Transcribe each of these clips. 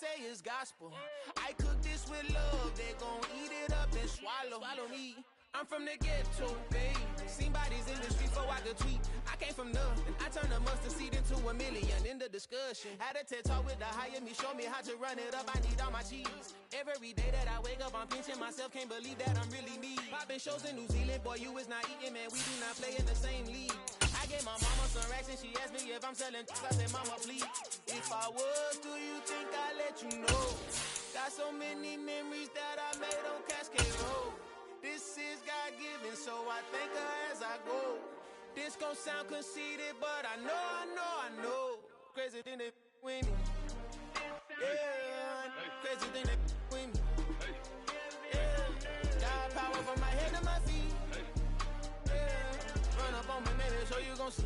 say is gospel. I cook this with love, they gon' eat it up and swallow me. I'm from the ghetto, baby. Seen bodies in the streets before I could tweet. I came from nothing. I turned a mustard seed into a million. In the discussion, had a TED talk with the higher me. Show me how to run it up. I need all my cheese. Every day that I wake up, I'm pinching myself. Can't believe that I'm really me. Popping shows in New Zealand, boy, you is not eating, man. We do not play in the same league. I gave my mama some racks and she asked me if I'm selling. I said, mama, please. If I was, do you think I'd let you know? Got so many memories that I made on Cascade Road. This is God-given, so I thank her as I go. This gon' sound conceited, but I know. Crazy thing they with me. Yeah, crazy thing they with me. Yeah, got power from my head to my feet. Yeah, run up on me, maybe, so you gon' see.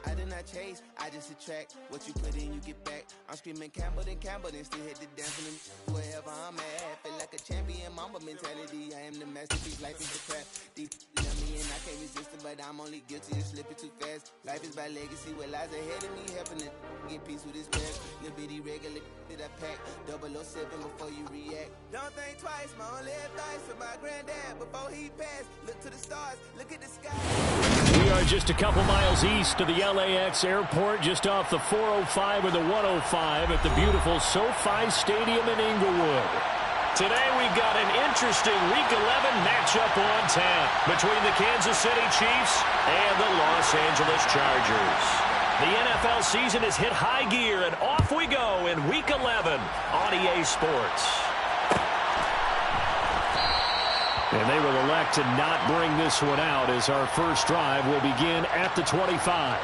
I did not chase, I just attract. What you put in, you get back. I'm screaming Campbell, then still hit the dance and wherever I'm at. Feel like a champion, mamba mentality. I am the masterpiece, life is the crap. Deep love me and I can't resist it, but I'm only guilty of slipping too fast. Life is by legacy, what lies ahead of me, helping to get peace with this past. Little bitty regular that I pack, 007 before you react. Don't think twice, my only advice for my granddad before he passed. Look to the stars, look at the sky. We are just a couple miles east of the LAX airport, just off the 405 or the 105 at the beautiful SoFi Stadium in Inglewood. Today we've got an interesting Week 11 matchup on tap between the Kansas City Chiefs and the Los Angeles Chargers. The NFL season has hit high gear, and off we go in Week 11 on EA Sports. And they will elect to not bring this one out as our first drive will begin at the 25.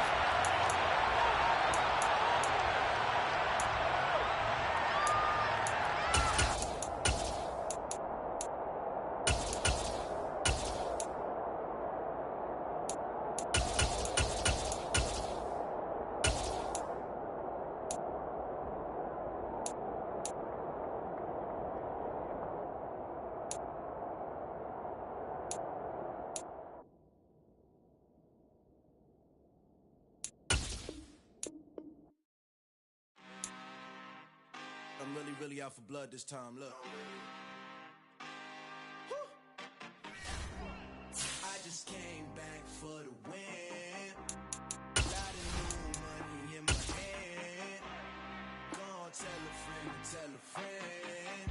I'm really out for blood this time, look. I just came back for the win. Lot of new money in my hand. Gonna tell a friend.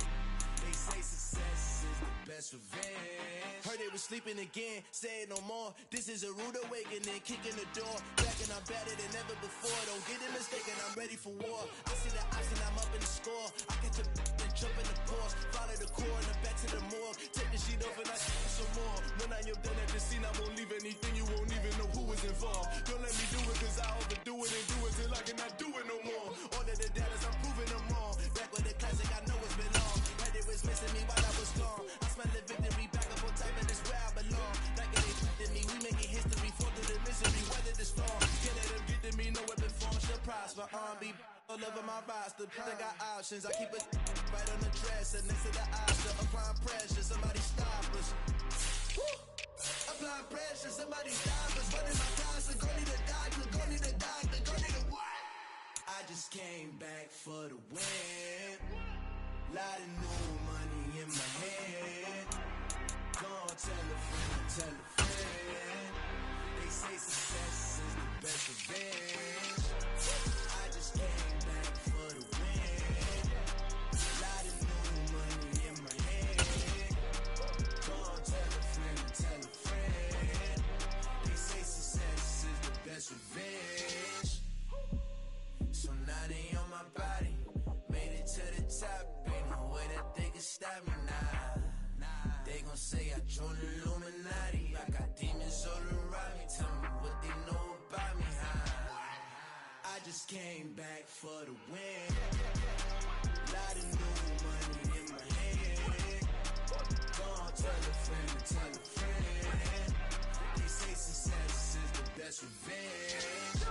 They say success is the best revenge. Heard they was sleeping again, say it no more. This is a rude awakening, kicking the door. Back and I'm better than ever before. Don't get it mistaken, I'm ready for war. I see the option, I'm up in the score. I get to and jump in the course. Follow the core and the back to the morgue. Take the sheet off and I see some more. When I am done at the scene, I won't leave anything. You won't even know who was involved. Don't let me do it cause I overdo it and do it till I cannot do it no more. All of the data, I'm proving them wrong. Back with the classic, I know it's been long. Heard it was missing me while I was gone. I smell the victory back up on top and it's where I belong. Like it ain't to me, we making history. Fall through the misery, weather the storm. Can't let them get to me, no weapon form should prosper. R&B all over my roster, I got options. I keep it right on the dresser, next to the Oscar. Applying pressure, somebody stop us. Woo! Applying pressure, somebody stop us. Running my constant, go need a doctor, go need a doctor, go need a what? I just came back for the win. Lot of new money in my hand. Gonna tell a friend. They say success is the best revenge. I just came back for the win. Lot of new money in my hand. Gonna tell a friend. They say success is the best revenge. So now they on my body. Made it to the top. Ain't no way that they can stop me now. They gon' say I joined the Illuminati. I got demons all around me. Tell me what they know about me, huh? I just came back for the win. Lot of new money in my hand. Gonna tell a friend. They say success is the best revenge.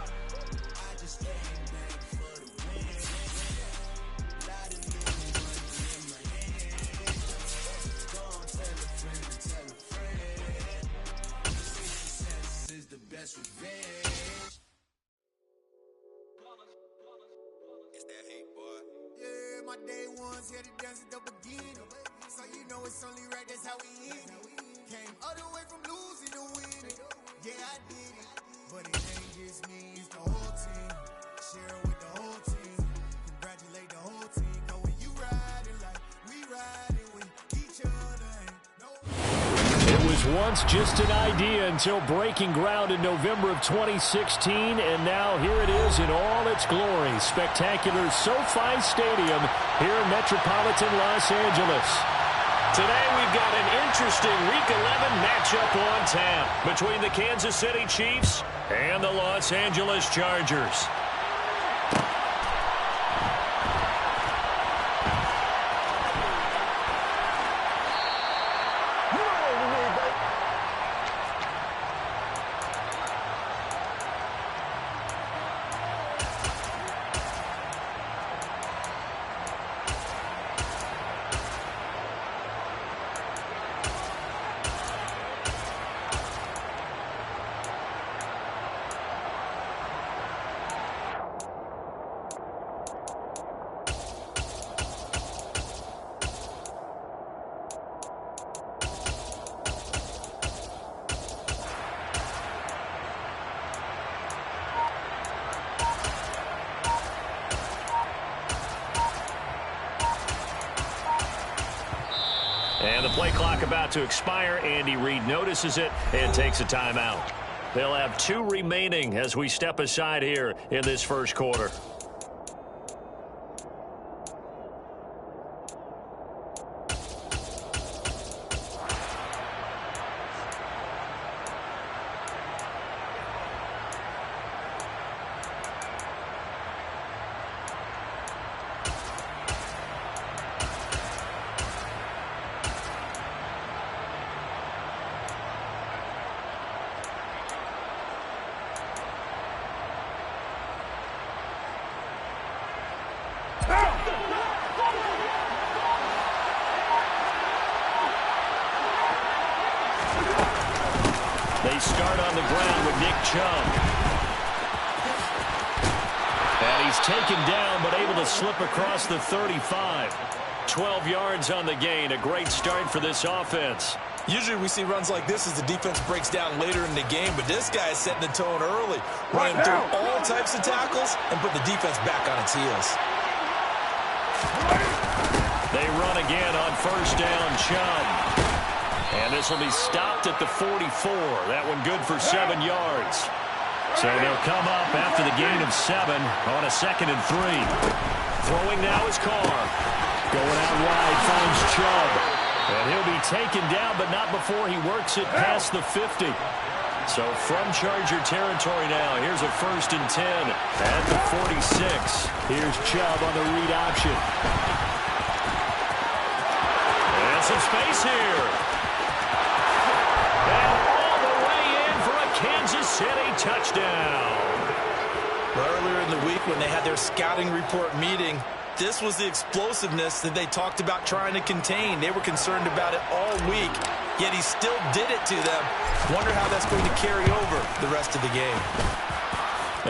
I just came back for the win. Lot of new money in my hand. Gonna tell a friend. They say success is the best revenge. Yeah, my day ones here to dance at the beginning. So you know it's only right, that's how we end it. Came all the way from losing to winning. Yeah, I did it. But it ain't just me, it's the whole team. Share it with the whole team. Congratulate the whole team. Cause when you riding like we riding with each other, ain't no. It was once just an idea until breaking ground in November of 2016, and now here it is in all its glory. Spectacular SoFi Stadium here in metropolitan Los Angeles. Today we've got an interesting Week 11 matchup on tap between the Kansas City Chiefs and the Los Angeles Chargers. And the play clock about to expire. Andy Reid notices it and takes a timeout. They'll have 2 remaining as we step aside here in this first quarter. They start on the ground with Nick Chubb. And he's taken down but able to slip across the 35. 12 yards on the gain. A great start for this offense. Usually we see runs like this as the defense breaks down later in the game, but this guy is setting the tone early, running through all types of tackles and put the defense back on its heels. They run again on first down, Chubb. And this will be stopped at the 44. That one good for 7 yards. So they'll come up after the gain of 7 on a 2nd and 3. Throwing now is Carr. Going out wide, finds Chubb. And he'll be taken down, but not before he works it past the 50. So from Charger territory now, here's a 1st and 10 at the 46. Here's Chubb on the read option. And some space here. And all the way in for a Kansas City touchdown. Earlier in the week when they had their scouting report meeting, this was the explosiveness that they talked about trying to contain. They were concerned about it all week, yet he still did it to them. Wonder how that's going to carry over the rest of the game.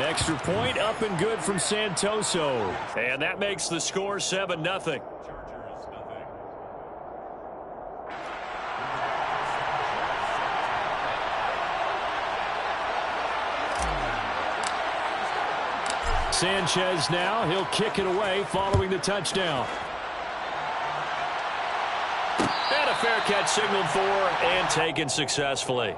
Extra point up and good from Santoso. And that makes the score 7-0. Sanchez now, he'll kick it away following the touchdown. And a fair catch signaled for and taken successfully.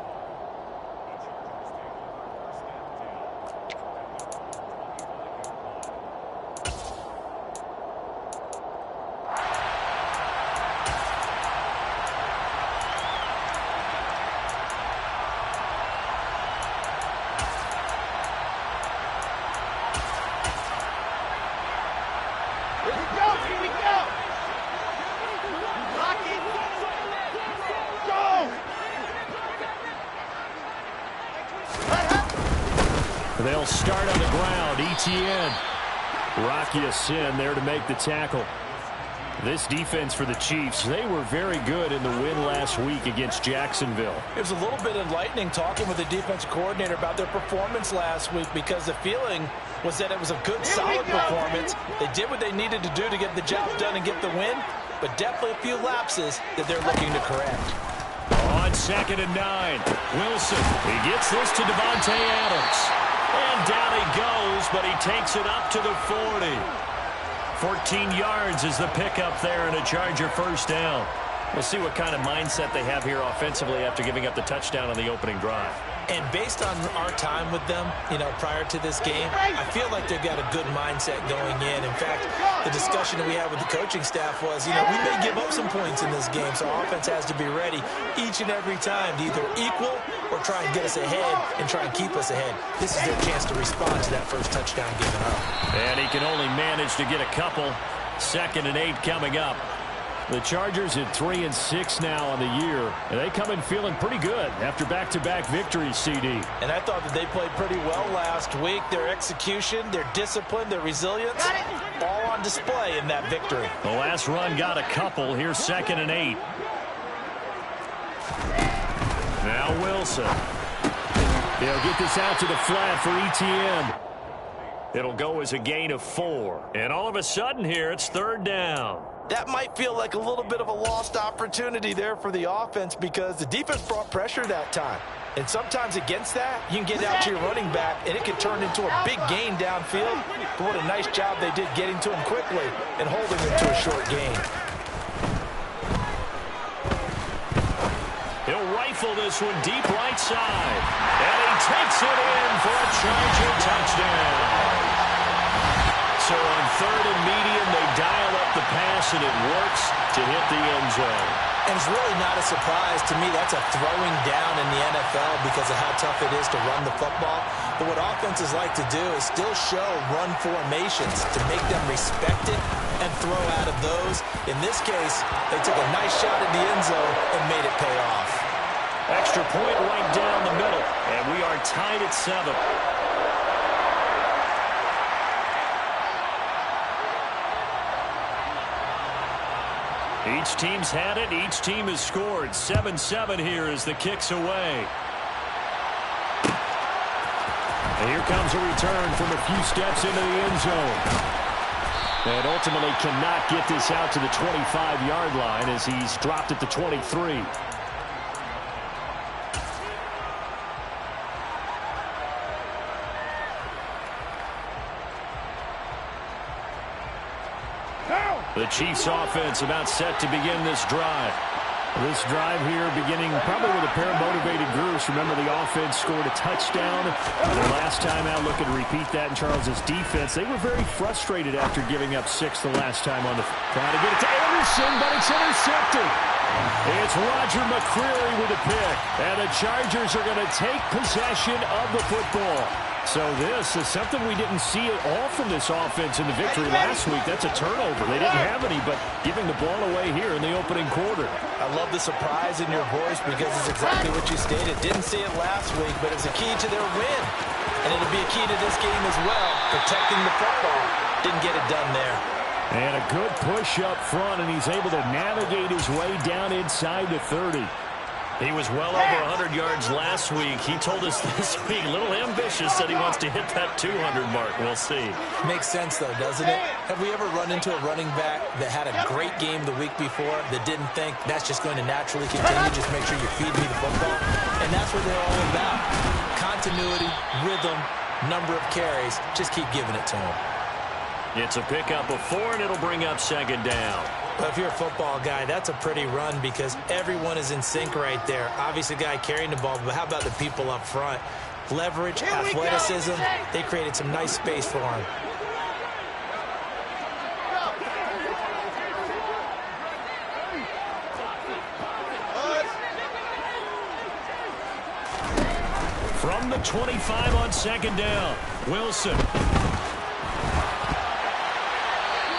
They'll start on the ground. Etienne. Rocky Sin there to make the tackle. This defense for the Chiefs, they were very good in the win last week against Jacksonville. It was a little bit enlightening talking with the defense coordinator about their performance last week because the feeling was that it was a good, solid performance. They did what they needed to do to get the job done and get the win, but definitely a few lapses that they're looking to correct. On 2nd and 9, Wilson. He gets this to Devontae Adams. And down he goes, but he takes it up to the 40. 14 yards is the pickup there and a Charger first down. We'll see what kind of mindset they have here offensively after giving up the touchdown on the opening drive. And based on our time with them, prior to this game, I feel like they've got a good mindset going in. In fact, the discussion that we had with the coaching staff was, we may give up some points in this game, so offense has to be ready each and every time to either equal or try and get us ahead and try and keep us ahead. This is their chance to respond to that first touchdown given up. And he can only manage to get a couple. 2nd and 8 coming up. The Chargers at 3-6 now on the year, and they come in feeling pretty good after back-to-back victories, CD. And I thought that they played pretty well last week. Their execution, their discipline, their resilience, all on display in that victory. The last run got a couple. Here's 2nd and 8. Now Wilson. He'll get this out to the flat for ETN. It'll go as a gain of 4. And all of a sudden here, it's 3rd down. That might feel like a little bit of a lost opportunity there for the offense because the defense brought pressure that time. And sometimes against that, you can get out to your running back, and it can turn into a big gain downfield. But what a nice job they did getting to him quickly and holding him to a short gain. He'll rifle this one deep right side. And he takes it in for a Charger touchdown. So on 3rd and medium, they dial up the pass, and it works to hit the end zone. And it's really not a surprise to me. That's a throwing down in the NFL because of how tough it is to run the football. But what offenses like to do is still show run formations to make them respect it and throw out of those. In this case, they took a nice shot at the end zone and made it pay off. Extra point right down the middle, and we are tied at 7. Each team's had it. Each team has scored. 7-7 here as the kick's away. And here comes a return from a few steps into the end zone. And ultimately cannot get this out to the 25-yard line as he's dropped at the 23. The Chiefs offense about set to begin this drive. This drive here beginning probably with a pair of motivated groups. Remember, the offense scored a touchdown. The last time out, looking to repeat that in Charles's defense. They were very frustrated after giving up 6 the last time on the trying to get it to Anderson, but it's intercepted. It's Roger McCreary with a pick. And the Chargers are going to take possession of the football. So this is something we didn't see at all from this offense in the victory last week. That's a turnover. They didn't have any, but giving the ball away here in the opening quarter. I love the surprise in your voice because it's exactly what you stated. Didn't see it last week, but it's a key to their win. And it'll be a key to this game as well, protecting the football. Didn't get it done there. And a good push up front, and he's able to navigate his way down inside the 30. He was well over 100 yards last week. He told us this week, a little ambitious, said he wants to hit that 200 mark. We'll see. Makes sense, though, doesn't it? Have we ever run into a running back that had a great game the week before that didn't think that's just going to naturally continue? Just make sure you feed me the football. And that's what they're all about. Continuity, rhythm, number of carries. Just keep giving it to them. It's a pickup of 4, and it'll bring up 2nd down. But if you're a football guy, that's a pretty run because everyone is in sync right there. Obviously, the guy carrying the ball, but how about the people up front? Leverage, athleticism, they created some nice space for him. From the 25 on 2nd down, Wilson.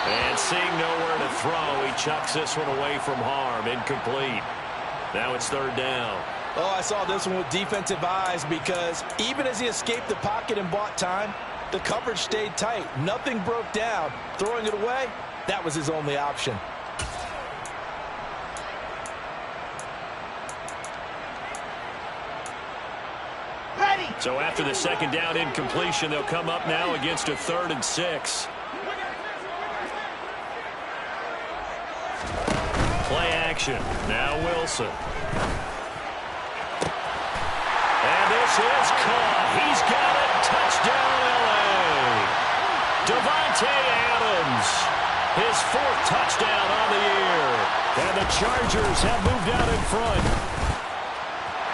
And seeing nowhere to throw, he chucks this one away from harm. Incomplete. Now it's 3rd down. Oh, I saw this one with defensive eyes because even as he escaped the pocket and bought time, the coverage stayed tight. Nothing broke down. Throwing it away, that was his only option. So after the second down incompletion, they'll come up now against a 3rd and 6. Play action. Now Wilson. And this is caught. He's got it. Touchdown, L.A. Devontae Adams. His 4th touchdown on the year. And the Chargers have moved out in front.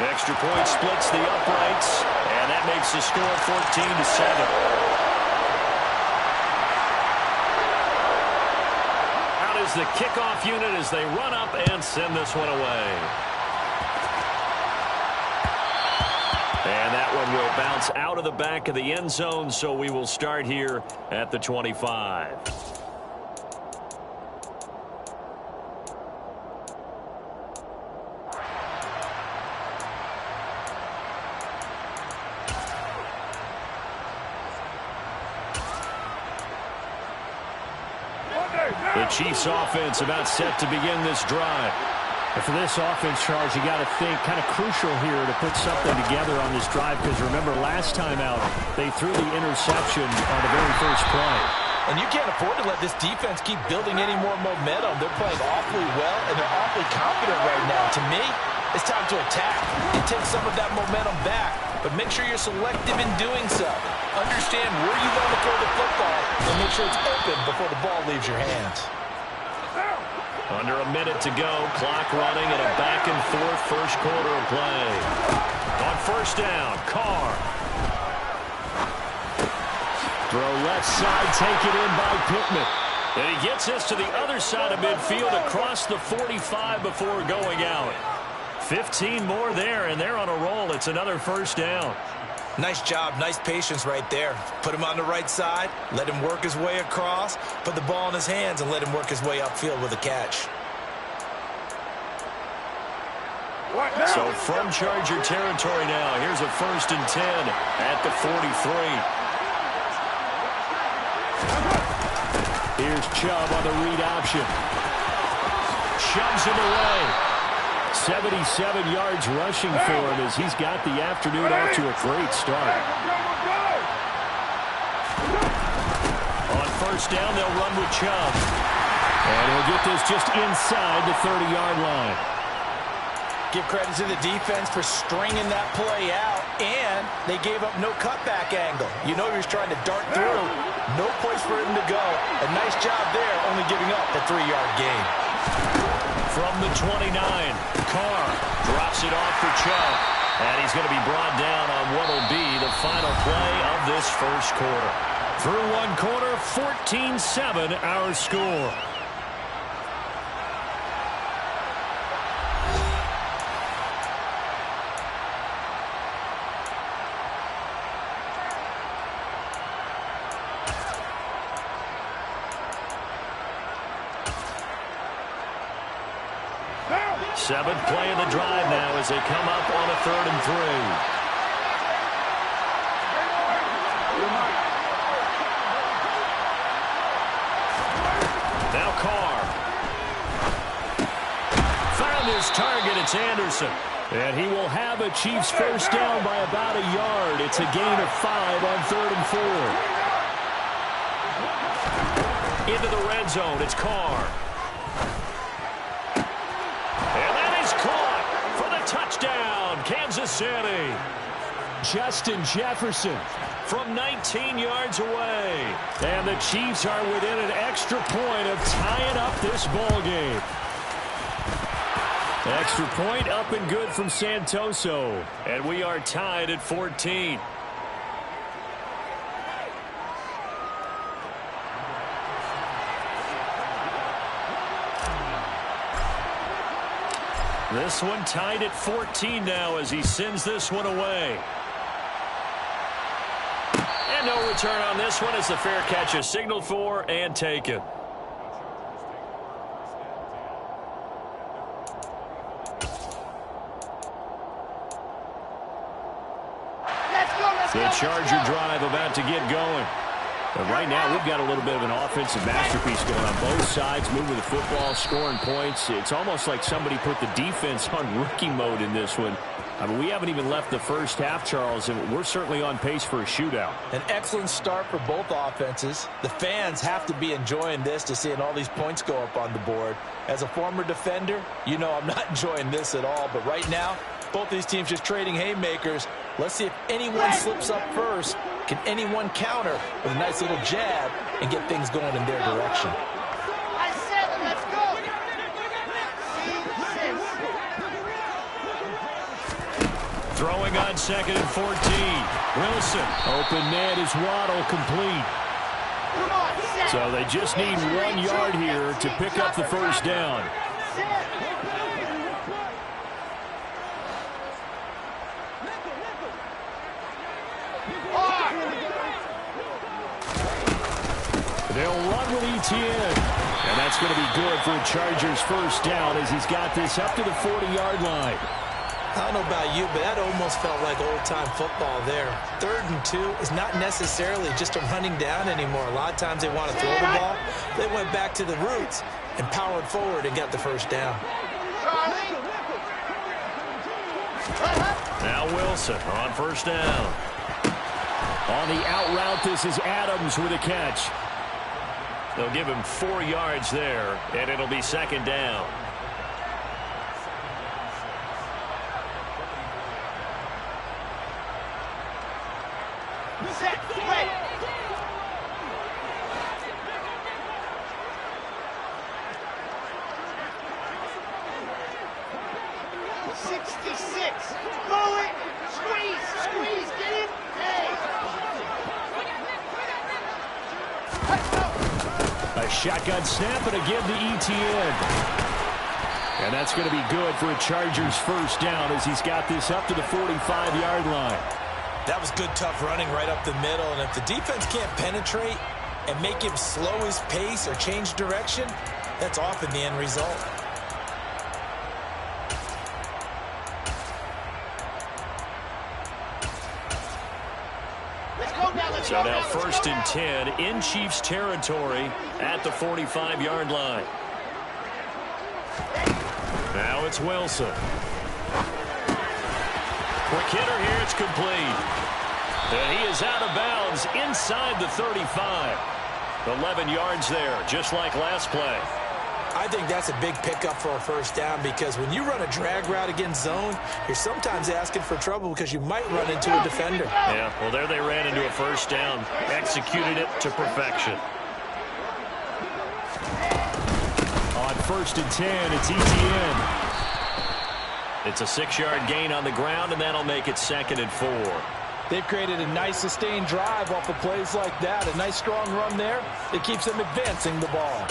Extra point splits the uprights. And that makes the score 14-7. Is the kickoff unit as they run up and send this one away. And that one will bounce out of the back of the end zone, so we will start here at the 25. The Chiefs offense about set to begin this drive. And for this offense, Charles, you got to think kind of crucial here to put something together on this drive, because remember last time out they threw the interception on the very first play. And you can't afford to let this defense keep building any more momentum. They're playing awfully well, and they're awfully confident right now. To me, it's time to attack and take some of that momentum back, but make sure you're selective in doing so. Understand where you want to throw the football and make sure it's open before the ball leaves your hands. Under a minute to go, clock running and a back-and-forth first quarter of play. On first down, Carr. Throw left side, taken in by Pittman. And he gets us to the other side of midfield across the 45 before going out. 15 more there, and they're on a roll. It's another first down. Nice job, nice patience right there. Put him on the right side, let him work his way across, put the ball in his hands, and let him work his way upfield with a catch. So from Charger territory now, here's a 1st and 10 at the 43. Here's Chubb on the read option. Shoves him away. 77 yards rushing for him as he's got the afternoon off to a great start. On first down, they'll run with Chubb. And he'll get this just inside the 30-yard line. Give credit to the defense for stringing that play out, and they gave up no cutback angle. You know he was trying to dart through. No place for him to go. A nice job there, only giving up the 3-yard gain. From the 29, Carr drops it off for Chubb. And he's going to be brought down on what will be the final play of this first quarter. Through one quarter, 14-7 our score. Seventh play of the drive now as they come up on a 3rd and 3. Now Carr. Found his target. It's Anderson. And he will have a Chiefs first down by about a yard. It's a gain of 5 on 3rd and 4. Into the red zone. It's Carr. Touchdown, Kansas City. Justin Jefferson from 19 yards away. And the Chiefs are within an extra point of tying up this ball game. Extra point up and good from Santoso. And we are tied at 14. This one tied at 14 now as he sends this one away. And no return on this one as the fair catch is signaled for and taken. The Charger drive about to get going. But right now, we've got a little bit of an offensive masterpiece going on both sides, moving the football, scoring points. It's almost like somebody put the defense on rookie mode in this one. I mean, we haven't even left the first half, Charles, and we're certainly on pace for a shootout. An excellent start for both offenses. The fans have to be enjoying this to seeing all these points go up on the board. As a former defender, you know I'm not enjoying this at all. But right now, both these teams just trading haymakers. Let's see if anyone slips up first. Can anyone counter with a nice little jab and get things going in their direction? Throwing on 2nd and 14. Wilson. Open man is Waddle, complete. So they just need 1 yard here to pick up the first down. They'll run with ETN. And that's going to be good for a Chargers first down as he's got this up to the 40-yard line. I don't know about you, but that almost felt like old-time football there. 3rd and 2 is not necessarily just a running down anymore. A lot of times they want to throw the ball. They went back to the roots and powered forward and got the first down. Now Wilson on first down. On the out route, this is Adams with a catch. They'll give him 4 yards there, and it'll be 2nd down. Set, wait. A shotgun snap and again to ETN. And that's going to be good for a Chargers first down as he's got this up to the 45-yard line. That was good, tough running right up the middle. And if the defense can't penetrate and make him slow his pace or change direction, that's often the end result. So now 1st and 10 in Chiefs territory at the 45-yard line. Now it's Wilson. Quick hitter here, it's complete. And he is out of bounds inside the 35. 11 yards there, just like last play. I think that's a big pickup for a first down because when you run a drag route against zone, you're sometimes asking for trouble because you might run into a defender. Yeah, well, there they ran into a first down. Executed it to perfection. On 1st and 10, it's ETN. It's a 6-yard gain on the ground, and that'll make it 2nd and 4. They've created a nice sustained drive off of plays like that. A nice strong run there. It keeps them advancing the ball.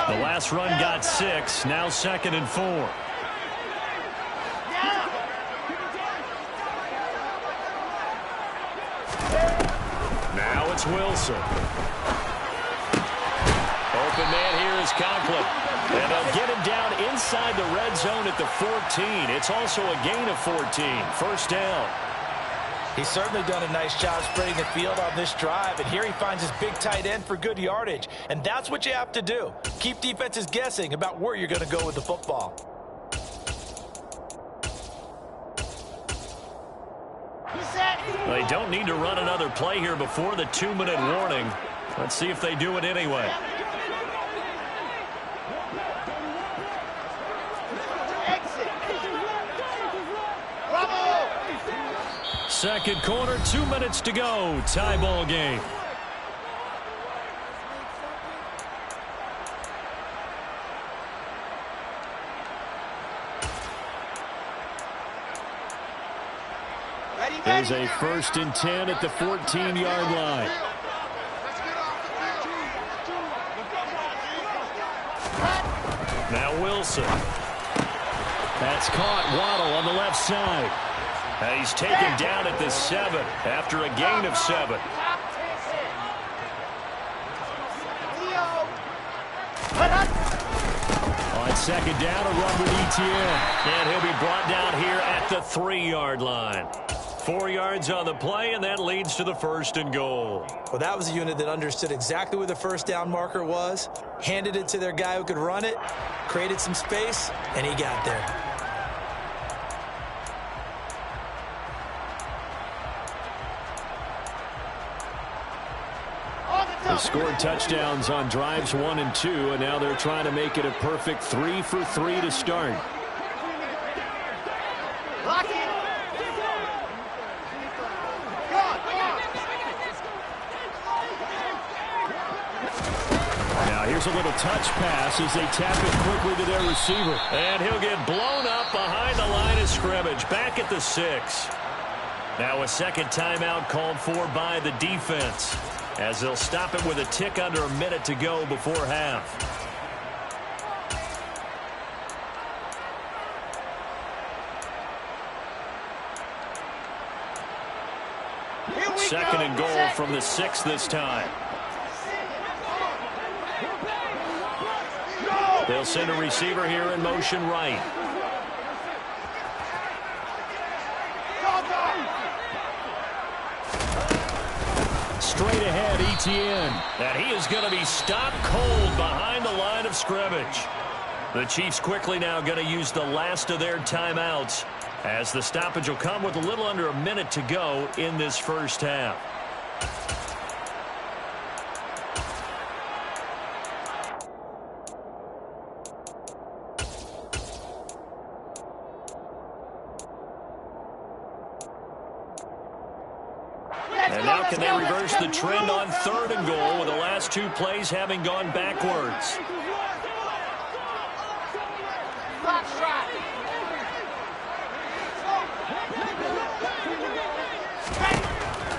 The last run got 6. Now 2nd and 4. Now it's Wilson. Open man here is Conklin. And they'll get him down inside the red zone at the 14. It's also a gain of 14. First down. He's certainly done a nice job spreading the field on this drive, and here he finds his big tight end for good yardage. And that's what you have to do. Keep defenses guessing about where you're going to go with the football. They don't need to run another play here before the 2-minute warning. Let's see if they do it anyway. Second quarter, 2 minutes to go. Tie ball game. There's a 1st and 10 at the 14-yard line. Now Wilson. That's caught. Waddle on the left side. And he's taken down at the 7 after a gain of 7. On 2nd down, a run with ETN. And he'll be brought down here at the 3-yard line. 4 yards on the play, and that leads to the 1st and goal. Well, that was a unit that understood exactly where the first down marker was, handed it to their guy who could run it, created some space, and he got there. They scored touchdowns on drives 1 and 2, and now they're trying to make it a perfect 3 for 3 to start. Now here's a little touch pass as they tap it quickly to their receiver. And he'll get blown up behind the line of scrimmage, back at the 6. Now a second timeout called for by the defense, as they'll stop it with a tick under a minute to go before half. Second and goal from the 6 this time. They'll send a receiver here in motion right. Straight ahead, Etienne. And he is going to be stopped cold behind the line of scrimmage. The Chiefs quickly now going to use the last of their timeouts, as the stoppage will come with a little under a minute to go in this first half. And now can they reverse the trend on 3rd and goal with the last 2 plays having gone backwards?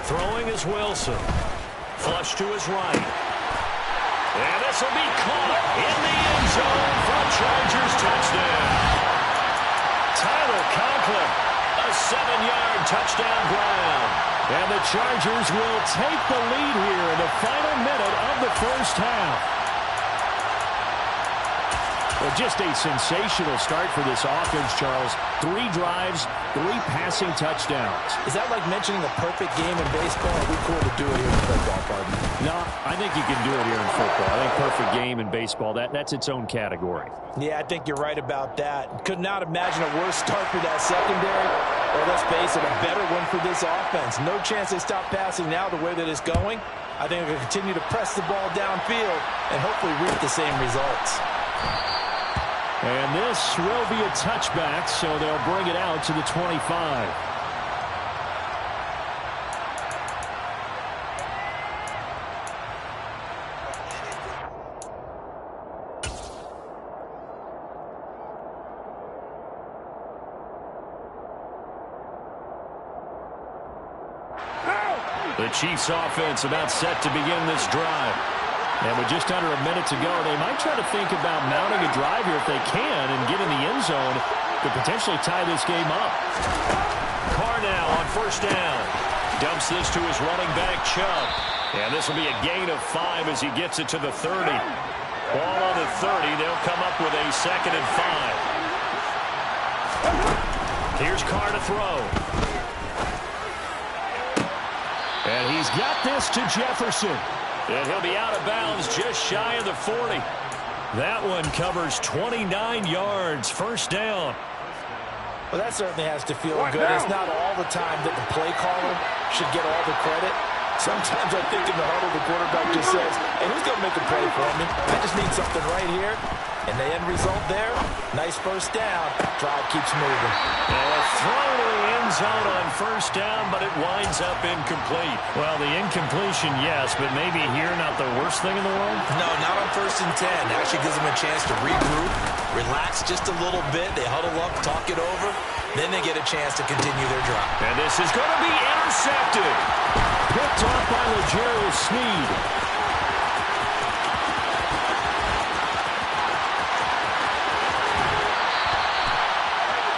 Throwing is Wilson. Flush to his right. And this will be caught in the end zone for a Chargers touchdown. Tyler Conklin, a 7-yard touchdown grab. And the Chargers will take the lead here in the final minute of the first half. Well, just a sensational start for this offense, Charles. 3 drives, 3 passing touchdowns. Is that like mentioning a perfect game in baseball? Or are we cool to do it here in football, pardon? No, I think you can do it here in football. I think perfect game in baseball, that's its own category. Yeah, I think you're right about that. Could not imagine a worse start for that secondary. Or let's face it, a better one for this offense. No chance they stop passing now the way that it's going. I think they'll continue to press the ball downfield and hopefully reap the same results. And this will be a touchback, so they'll bring it out to the 25. The Chiefs offense about set to begin this drive. And with just under a minute to go, they might try to think about mounting a drive here if they can and get in the end zone to potentially tie this game up. Carr now on 1st down. Dumps this to his running back, Chubb. And this will be a gain of 5 as he gets it to the 30. Ball on the 30. They'll come up with a 2nd and 5. Here's Carr to throw. And he's got this to Jefferson. And he'll be out of bounds just shy of the 40. That one covers 29 yards. 1st down. Well, that certainly has to feel good. It's not all the time that the play caller should get all the credit. Sometimes I think in the huddle the quarterback just says, hey, who's going to make a play for me? I just need something right here. And the end result there, nice 1st down. Drive keeps moving. And a throw to the end zone on 1st down, but it winds up incomplete. Well, the incompletion, yes, but maybe here not the worst thing in the world? No, not on 1st and 10. Actually gives them a chance to regroup, relax just a little bit. They huddle up, talk it over. Then they get a chance to continue their drive. And this is going to be intercepted. Picked off by L'Jarius Sneed.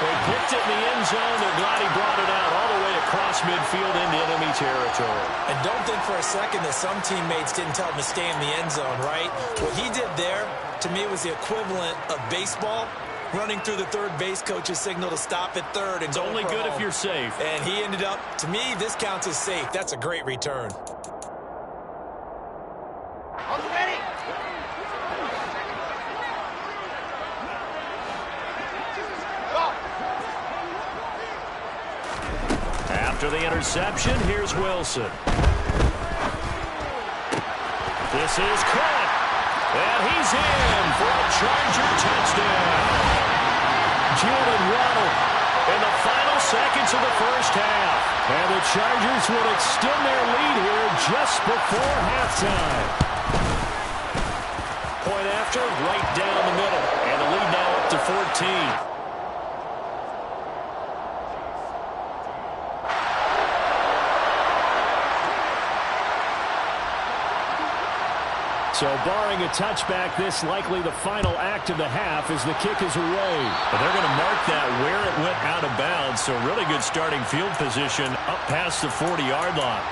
They picked it in the end zone. They're glad he brought it out all the way across midfield into enemy territory. And don't think for a second that some teammates didn't tell him to stay in the end zone, right? What he did there, to me, was the equivalent of baseball running through the third base coach's signal to stop at third. And it's only good if you're safe. And he ended up, to me, this counts as safe. That's a great return. After the interception, here's Wilson. This is caught. And he's in for a Charger touchdown. Jalen Waddle in the final seconds of the first half. And the Chargers would extend their lead here just before halftime. Point after, right down the middle. And the lead now up to 14. So barring a touchback, this likely the final act of the half as the kick is away. But they're going to mark that where it went out of bounds. So really good starting field position up past the 40-yard line.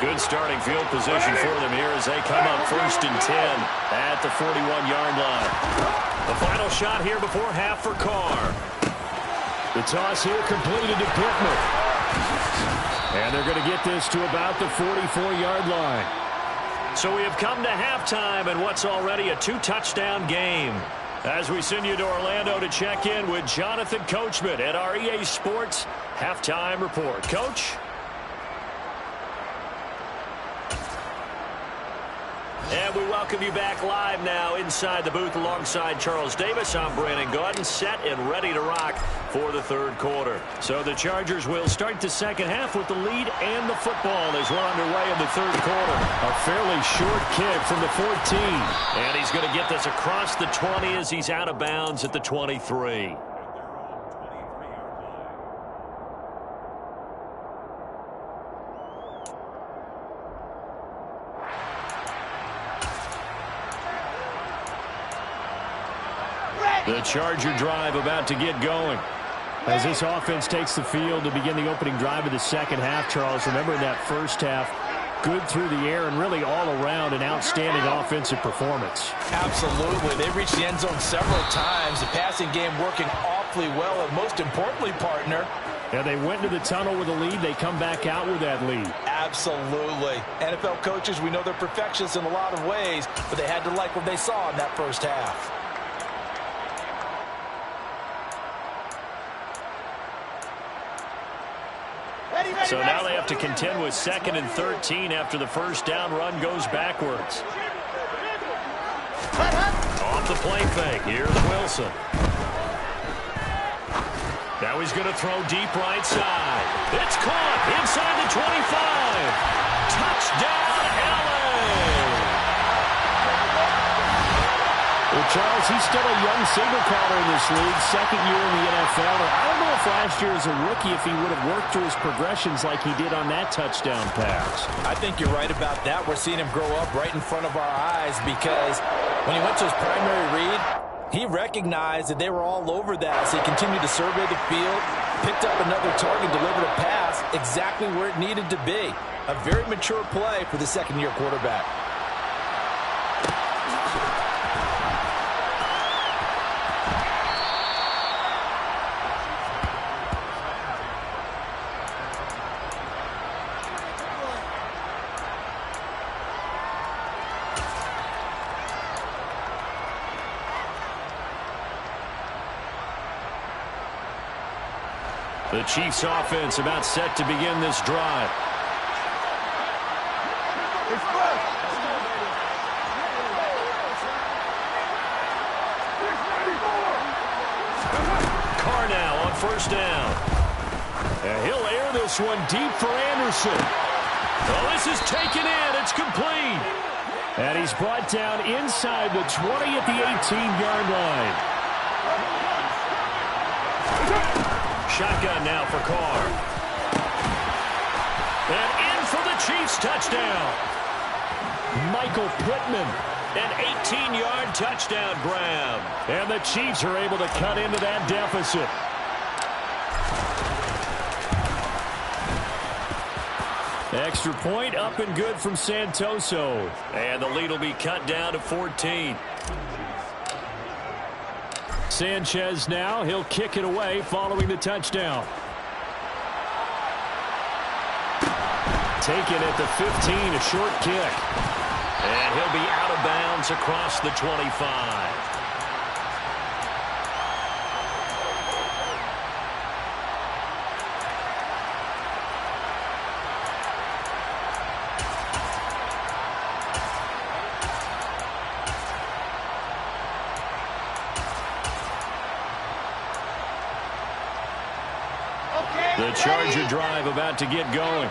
Good starting field position for them here as they come up 1st and 10 at the 41-yard line. The final shot here before half for Carr. The toss here completed to Pittman. And they're going to get this to about the 44-yard line. So we have come to halftime in what's already a 2-touchdown game. As we send you to Orlando to check in with Jonathan Coachman at our EA Sports Halftime Report. Coach? And we welcome you back live now inside the booth alongside Charles Davis. I'm Brandon Gaudin, set and ready to rock for the third quarter. So the Chargers will start the second half with the lead and the football as we're underway in the third quarter. A fairly short kick from the 14. And he's going to get this across the 20 as he's out of bounds at the 23. The Charger drive about to get going. As this offense takes the field to begin the opening drive of the second half, Charles, remember in that first half, good through the air and really all around an outstanding offensive performance. Absolutely. They reached the end zone several times. The passing game working awfully well, and most importantly, partner. Yeah, they went to the tunnel with a lead. They come back out with that lead. Absolutely. NFL coaches, we know they're perfectionists in a lot of ways, but they had to like what they saw in that first half. So now they have to contend with 2nd and 13 after the first down run goes backwards. Off the play fake. Here's Wilson. Now he's going to throw deep right side. It's caught inside the 25. Touchdown, LA! Well, Charles, he's still a young signal caller in this league, second year in the NFL. I don't know if last year as a rookie if he would have worked through his progressions like he did on that touchdown pass. I think you're right about that. We're seeing him grow up right in front of our eyes because when he went to his primary read, he recognized that they were all over that as he continued to survey the field, picked up another target, delivered a pass exactly where it needed to be. A very mature play for the second-year quarterback. The Chiefs offense about set to begin this drive. Carr now on first down. And he'll air this one deep for Anderson. Oh, this is taken in. It's complete. And he's brought down inside the 20 at the 18-yard line. Shotgun now for Carr. And in for the Chiefs touchdown. Michael Pittman. An 18-yard touchdown grab. And the Chiefs are able to cut into that deficit. Extra point up and good from Santoso. And the lead will be cut down to 14. Sanchez now. He'll kick it away following the touchdown. Taken at the 15, a short kick. And he'll be out of bounds across the 25. The Charger drive about to get going.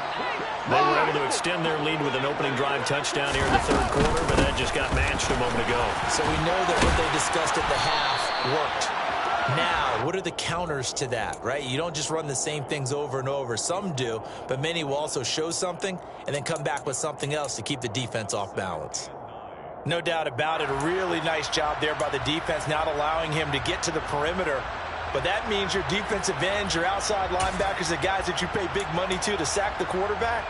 They were able to extend their lead with an opening drive touchdown here in the third quarter, but that just got matched a moment ago. So we know that what they discussed at the half worked. Now, what are the counters to that, right? You don't just run the same things over and over. Some do, but many will also show something and then come back with something else to keep the defense off balance. No doubt about it. A really nice job there by the defense, not allowing him to get to the perimeter. But that means your defensive ends, your outside linebackers, the guys that you pay big money to sack the quarterback,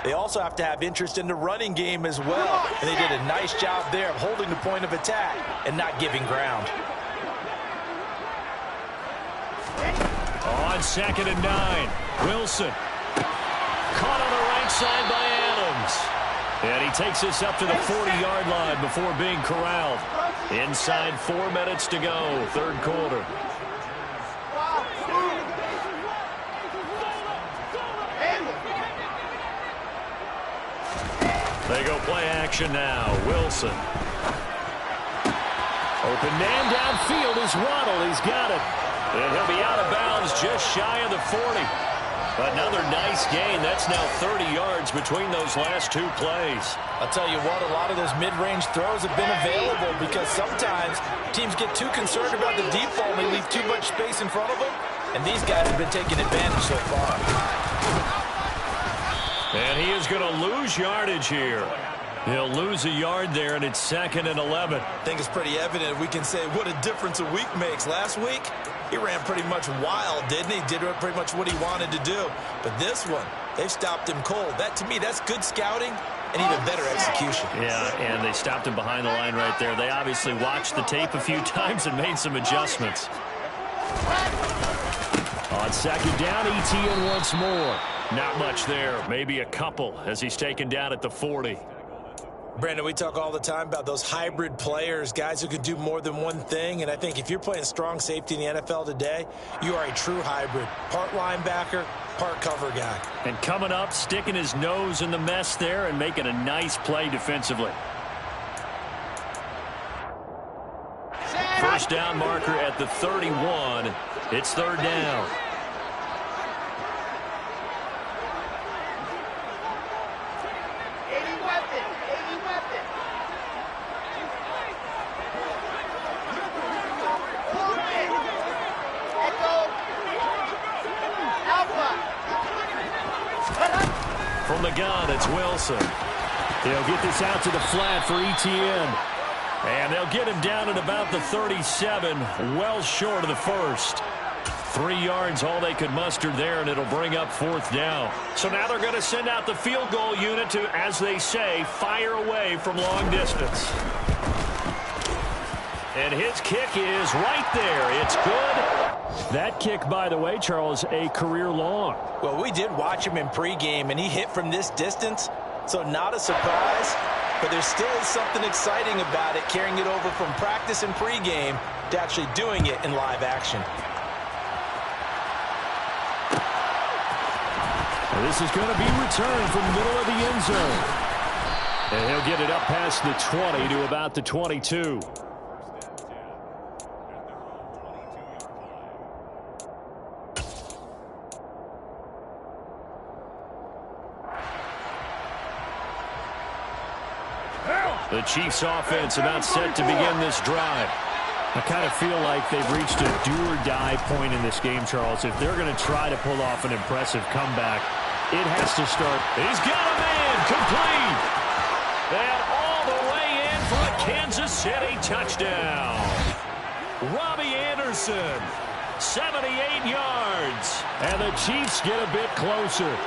they also have to have interest in the running game as well. And they did a nice job there of holding the point of attack and not giving ground. On 2nd and 9, Wilson. Caught on the right side by Adams. And he takes us up to the 40-yard line before being corralled. Inside 4 minutes to go, third quarter. They go play action now. Wilson. Open man downfield is Waddle. He's got it. And he'll be out of bounds just shy of the 40. Another nice gain. That's now 30 yards between those last 2 plays. I'll tell you what, a lot of those mid-range throws have been available because sometimes teams get too concerned about the deep ball and they leave too much space in front of them. And these guys have been taking advantage so far. And he is going to lose yardage here. He'll lose a yard there, and it's 2nd and 11. I think it's pretty evident. We can say what a difference a week makes. Last week, he ran pretty much wild, didn't he? Did pretty much what he wanted to do. But this one, they've stopped him cold. That, to me, that's good scouting and even better execution. Yeah, and they stopped him behind the line right there. They obviously watched the tape a few times and made some adjustments. On 2nd down, Etienne once more. Not much there. Maybe a couple as he's taken down at the 40. Brandon, we talk all the time about those hybrid players, guys who can do more than one thing. And I think if you're playing strong safety in the NFL today, you are a true hybrid. Part linebacker, part cover guy. And coming up, sticking his nose in the mess there and making a nice play defensively. First down marker at the 31. It's 3rd down. From the gun, it's Wilson. They'll get this out to the flat for Etienne. And they'll get him down at about the 37, well short of the first. 3 yards, all they could muster there, and it'll bring up 4th down. So now they're going to send out the field goal unit to, as they say, fire away from long distance. And his kick is right there. It's good. That kick, by the way, Charles, a career long. Well, we did watch him in pregame, and he hit from this distance, so not a surprise. But there still is something exciting about it, carrying it over from practice and pregame to actually doing it in live action. This is going to be returned from the middle of the end zone. And he'll get it up past the 20 to about the 22. The Chiefs offense about set to begin this drive. I kind of feel like they've reached a do-or-die point in this game, Charles. If they're going to try to pull off an impressive comeback, it has to start. He's got a man complete. And City touchdown. Robbie Anderson, 78 yards. And the Chiefs get a bit closer.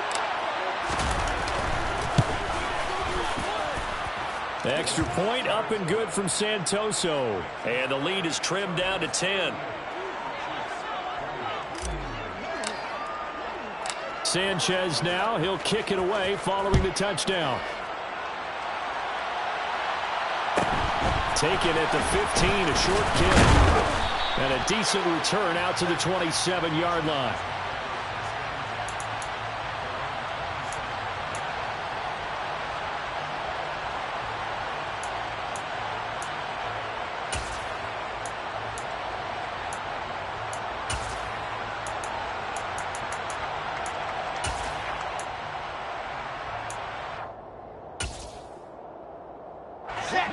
Extra point up and good from Santoso. And the lead is trimmed down to 10. Sanchez now. He'll kick it away following the touchdown. Taken at the 15, a short kick. And a decent return out to the 27-yard line.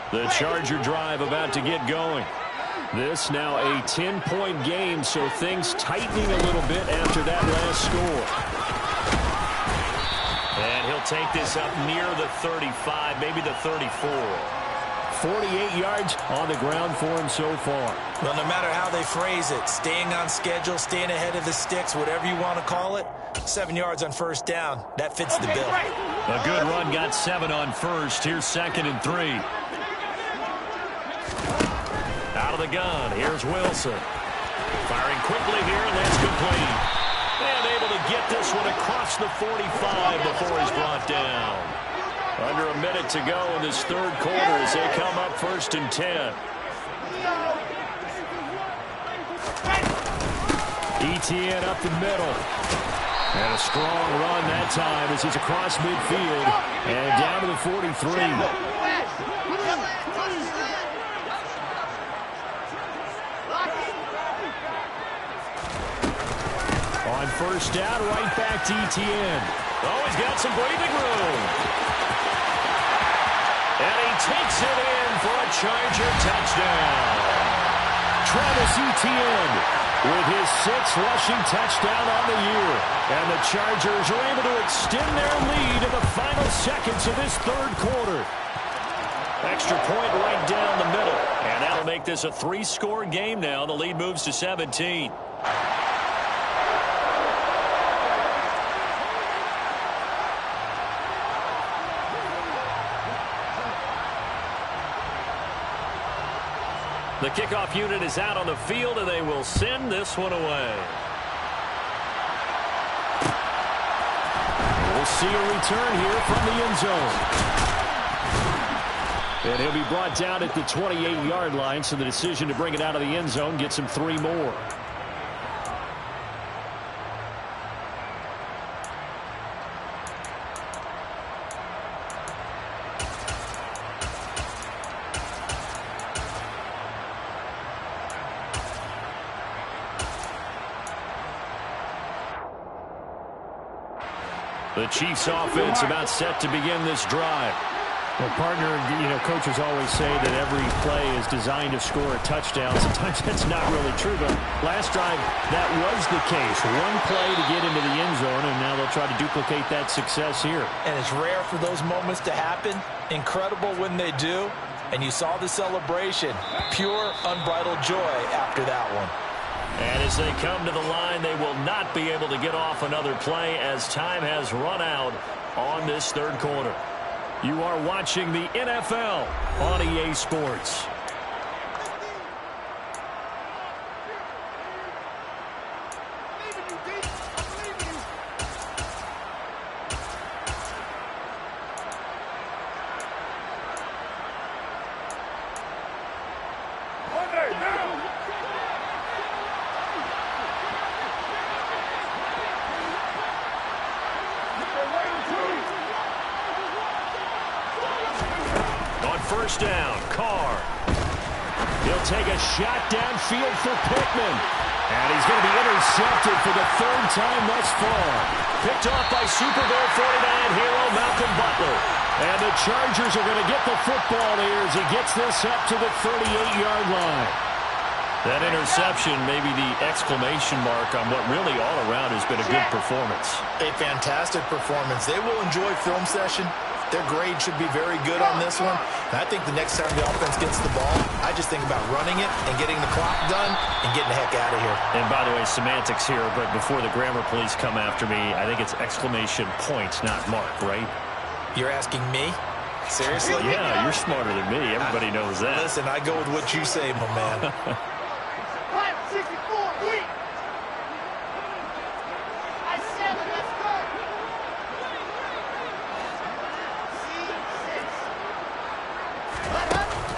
The Charger drive about to get going. This now a 10-point game, so things tightening a little bit after that last score. And he'll take this up near the 35, maybe the 34. 48 yards on the ground for him so far. Well, no matter how they phrase it, staying on schedule, staying ahead of the sticks, whatever you want to call it, 7 yards on first down, that fits the bill. A good run got 7 on first. Here's 2nd and 3. Out of the gun, here's Wilson. Firing quickly here, and that's complete. And able to get this one across the 45 before he's brought down. Under a minute to go in this third quarter as they come up 1st and 10. Etienne up the middle. And a strong run that time as he's across midfield and down to the 43. On first down, right back to Etienne. Oh, he's got some breathing room. And he takes it in for a Charger touchdown. Travis Etienne with his 6th rushing touchdown on the year. And the Chargers are able to extend their lead in the final seconds of this third quarter. Extra point right down the middle. And that'll make this a 3-score game now. The lead moves to 17. The kickoff unit is out on the field, and they will send this one away. We'll see a return here from the end zone. And he'll be brought down at the 28-yard line, so the decision to bring it out of the end zone gets him 3 more. The Chiefs offense about set to begin this drive. Well, partner, coaches always say that every play is designed to score a touchdown. Sometimes that's not really true, but last drive, that was the case. One play to get into the end zone, and now they'll try to duplicate that success here. And it's rare for those moments to happen. Incredible when they do. And you saw the celebration. Pure, unbridled joy after that one. And as they come to the line, they will not be able to get off another play as time has run out on this third quarter. You are watching the NFL on EA Sports. First down, Carr. He'll take a shot downfield for Pittman. And he's going to be intercepted for the 3rd time thus far. Picked off by Super Bowl 49 hero Malcolm Butler. And the Chargers are going to get the football here as he gets this up to the 38-yard line. That interception may be the exclamation mark on what really all around has been a good performance. A fantastic performance. They will enjoy film session their grade should be very good on this one. And I think the next time the offense gets the ball, I just think about running it and getting the clock done and getting the heck out of here. And by the way, semantics here, but before the grammar police come after me, I think it's exclamation point, not mark, right? You're asking me? Seriously? Yeah, you're smarter than me. Everybody knows that. Listen, I go with what you say, my man.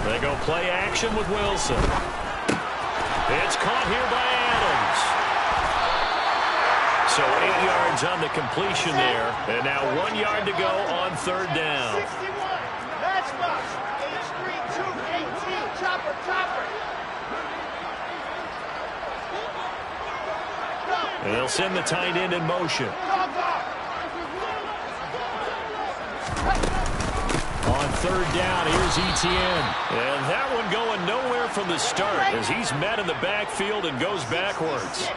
They go play action with Wilson. It's caught here by Adams. So 8 yards on the completion there. And now 1 yard to go on third down. 61. Matchbox. H3218. Chopper. And they'll send the tight end in motion. On third down, here's Etienne. And that one going nowhere from the start as he's met in the backfield and goes backwards.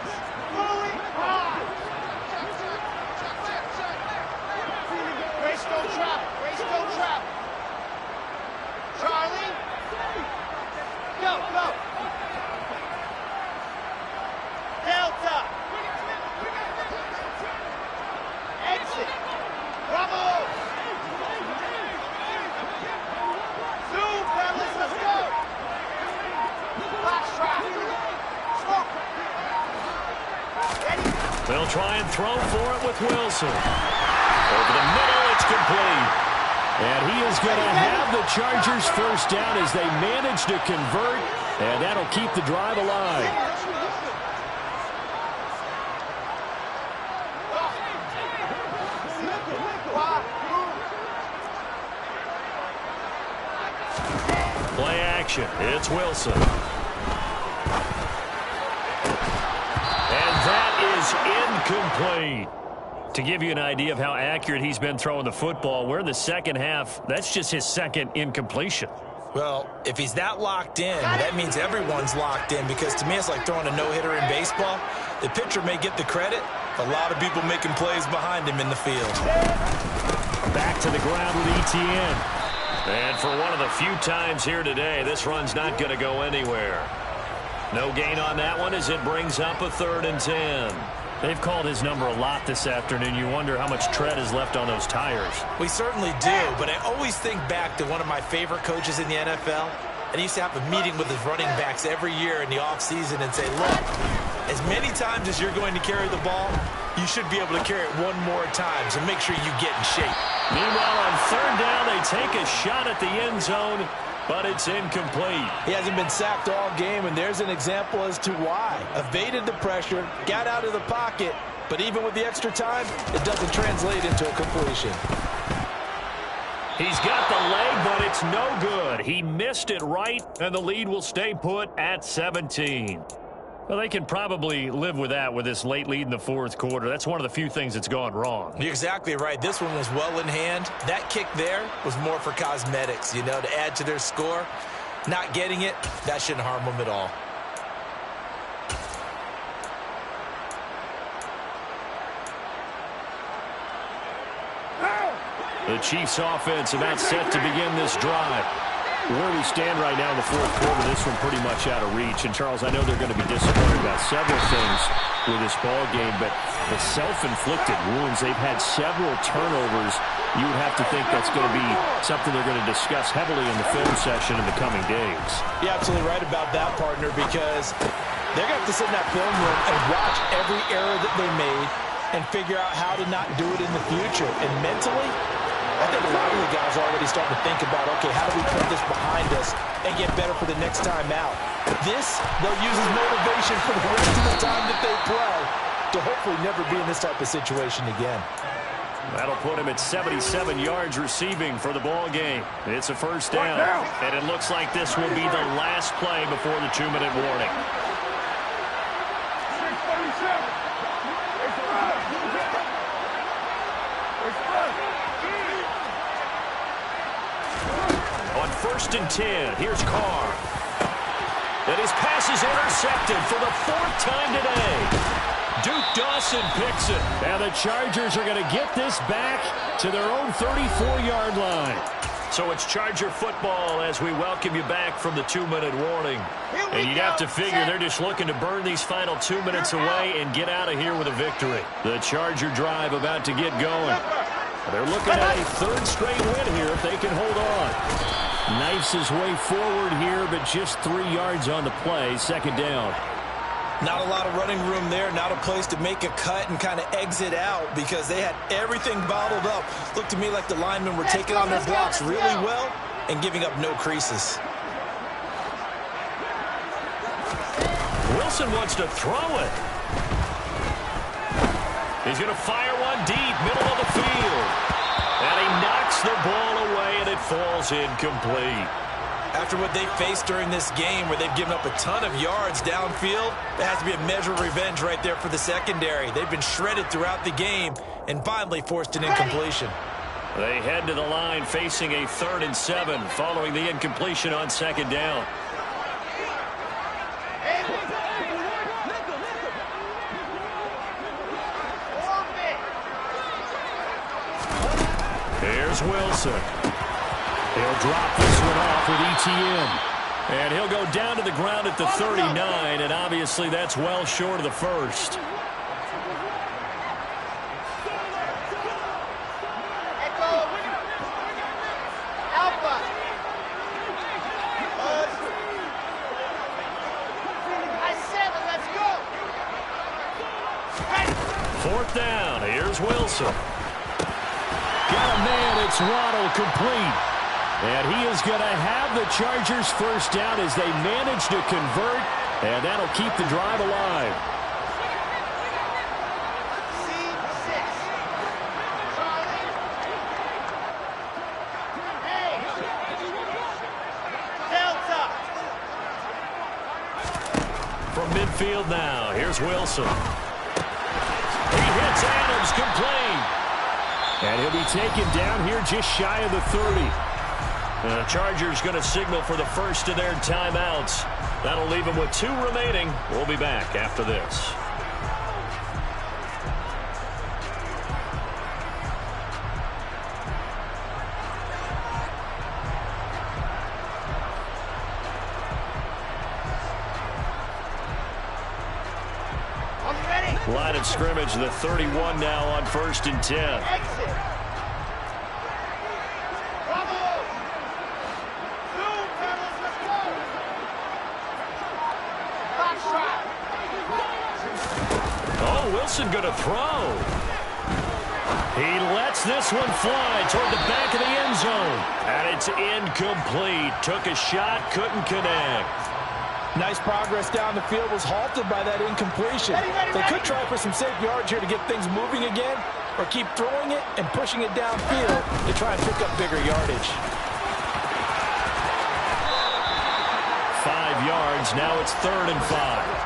Charlie. Go. Delta. Exit. Bravo. Zoom, fellas, let's go. Last try. Smoke. Ready? They'll try and throw for it with Wilson. Over the middle, it's complete. And he is going to have the Chargers first down as they manage to convert, and that'll keep the drive alive. Play action. It's Wilson. And that is incomplete. To give you an idea of how accurate he's been throwing the football, we're in the second half. That's just his second incompletion. Well, if he's that locked in, that means everyone's locked in, because to me it's like throwing a no-hitter in baseball. The pitcher may get the credit, a lot of people making plays behind him in the field. Back to the ground with Etienne. And for one of the few times here today, this run's not going to go anywhere. No gain on that one as it brings up a 3rd and 10. They've called his number a lot this afternoon. You wonder how much tread is left on those tires. We certainly do, but I always think back to one of my favorite coaches in the NFL, and he used to have a meeting with his running backs every year in the offseason and say, look, as many times as you're going to carry the ball, you should be able to carry it one more time, so make sure you get in shape. Meanwhile, on third down, they take a shot at the end zone, but it's incomplete. He hasn't been sacked all game, and there's an example as to why. Evaded the pressure, got out of the pocket, but even with the extra time, it doesn't translate into a completion. He's got the leg, but it's no good. He missed it right, and the lead will stay put at 17. Well, they can probably live with that with this late lead in the fourth quarter. That's one of the few things that's gone wrong. You're exactly right. This one was well in hand. That kick there was more for cosmetics, you know, to add to their score. Not getting it, that shouldn't harm them at all. The Chiefs offense about set to begin this drive. Where we stand right now in the fourth quarter, this one pretty much out of reach. And, Charles, I know they're going to be disappointed about several things with this ball game, but the self-inflicted wounds, they've had several turnovers. You would have to think that's going to be something they're going to discuss heavily in the film session in the coming days. You're absolutely right about that, partner, because they're going to have to sit in that film room and watch every error that they made and figure out how to not do it in the future. And mentally, I think a lot of the guys are already starting to think about, okay, how do we put this behind us and get better for the next time out? This, they'll use as motivation for the rest of the time that they play to hopefully never be in this type of situation again. That'll put him at 77 yards receiving for the ball game. It's a first down, and it looks like this will be the last play before the 2-minute warning. On 1st and 10, here's Carr. And his pass is intercepted for the 4th time today. Duke Dawson picks it. And the Chargers are going to get this back to their own 34-yard line. So it's Charger football as we welcome you back from the 2-minute warning. And you'd have to figure they're just looking to burn these final 2 minutes away and get out of here with a victory. The Charger drive about to get going. They're looking at a third straight win here if they can hold on. Knifes his way forward here, but just 3 yards on the play. Second down. Not a lot of running room there, not a place to make a cut and kind of exit out because they had everything bottled up. Looked to me like the linemen were taking on their blocks really well and giving up no creases. Wilson wants to throw it. He's going to fire one deep, middle of the field. And he knocks the ball away, and it falls incomplete. After what they faced during this game where they've given up a ton of yards downfield, there has to be a measure of revenge right there for the secondary. They've been shredded throughout the game and finally forced an incompletion. They head to the line facing a 3rd and 7 following the incompletion on second down. Here's Wilson. He'll drop this one off with ETN. And he'll go down to the ground at the 39, and obviously that's well short of the first. Fourth down. Here's Wilson. Got a man. It's Waddle complete. And he is going to have the Chargers first down as they manage to convert, and that'll keep the drive alive. From midfield now, here's Wilson. He hits Adams complete. And he'll be taken down here just shy of the 30. The Chargers going to signal for the first of their timeouts. That'll leave them with 2 remaining. We'll be back after this. Line of scrimmage, the 31 now on 1st and 10. Exit. Oh, Wilson going to throw. He lets this one fly toward the back of the end zone. And it's incomplete. Took a shot, couldn't connect. Nice progress down the field, was halted by that incompletion. They could try for some safe yards here to get things moving again, or keep throwing it and pushing it downfield to try and pick up bigger yardage. 5 yards, now it's 3rd and 5.